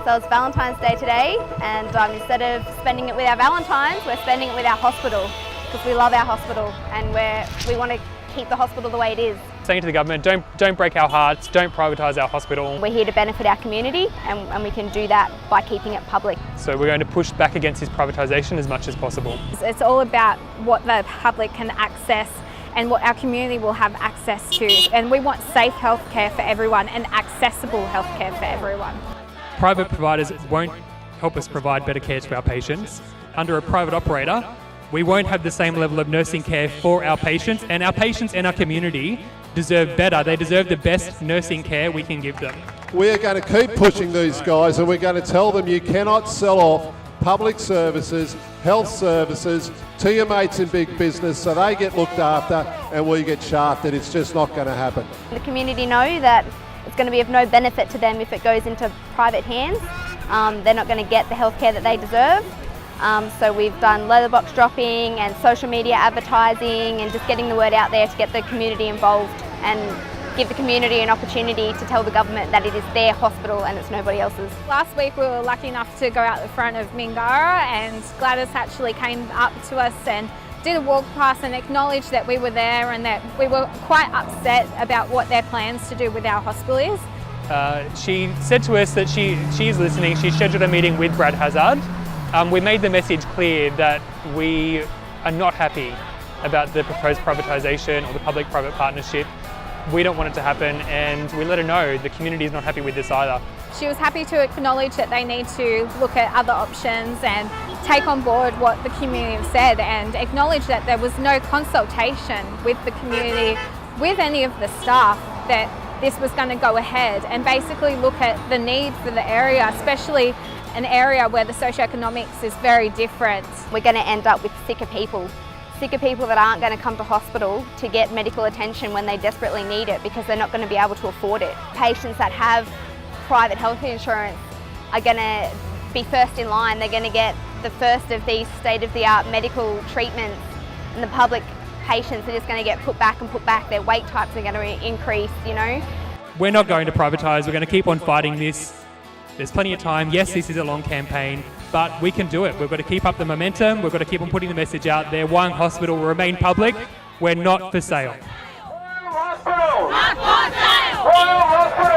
So it's Valentine's Day today, and instead of spending it with our Valentines, we're spending it with our hospital, because we love our hospital and we want to keep the hospital the way it is. Saying to the government, don't break our hearts, don't privatise our hospital. We're here to benefit our community, and we can do that by keeping it public. So we're going to push back against this privatisation as much as possible. It's all about what the public can access and what our community will have access to. And we want safe healthcare for everyone and accessible healthcare for everyone. Private providers won't help us provide better care to our patients. Under a private operator, we won't have the same level of nursing care for our patients, and our community deserve better. They deserve the best nursing care we can give them. We're going to keep pushing these guys, and we're going to tell them you cannot sell off public services, health services to your mates in big business so they get looked after and we get shafted. It's just not going to happen. The community know that it's going to be of no benefit to them if it goes into private hands. They're not going to get the healthcare that they deserve. So we've done letterbox dropping and social media advertising and just getting the word out there to get the community involved and give the community an opportunity to tell the government that it is their hospital and it's nobody else's. Last week we were lucky enough to go out the front of Mingara, and Gladys actually came up to us and did a walk past and acknowledged that we were there and that we were quite upset about what their plans to do with our hospital is. She said to us that she is listening. She scheduled a meeting with Brad Hazard. We made the message clear that we are not happy about the proposed privatisation or the public-private partnership. We don't want it to happen, and we let her know the community is not happy with this either. She was happy to acknowledge that they need to look at other options and take on board what the community have said, and acknowledge that there was no consultation with the community, with any of the staff, that this was going to go ahead, and basically look at the need for the area, especially an area where the socioeconomics is very different. We're going to end up with sicker people that aren't going to come to hospital to get medical attention when they desperately need it because they're not going to be able to afford it. Patients that have private health insurance are going to be first in line. They're going to get the first of these state-of-the-art medical treatments, and the public patients are just going to get put back and put back. Their wait times are going to increase, you know. We're not going to privatise. We're going to keep on fighting this. There's plenty of time. Yes, this is a long campaign, but we can do it. We've got to keep up the momentum. We've got to keep on putting the message out there. Wyong Hospital will remain public. We're not for sale. Wyong Hospital! Not for sale! Wyong Hospital!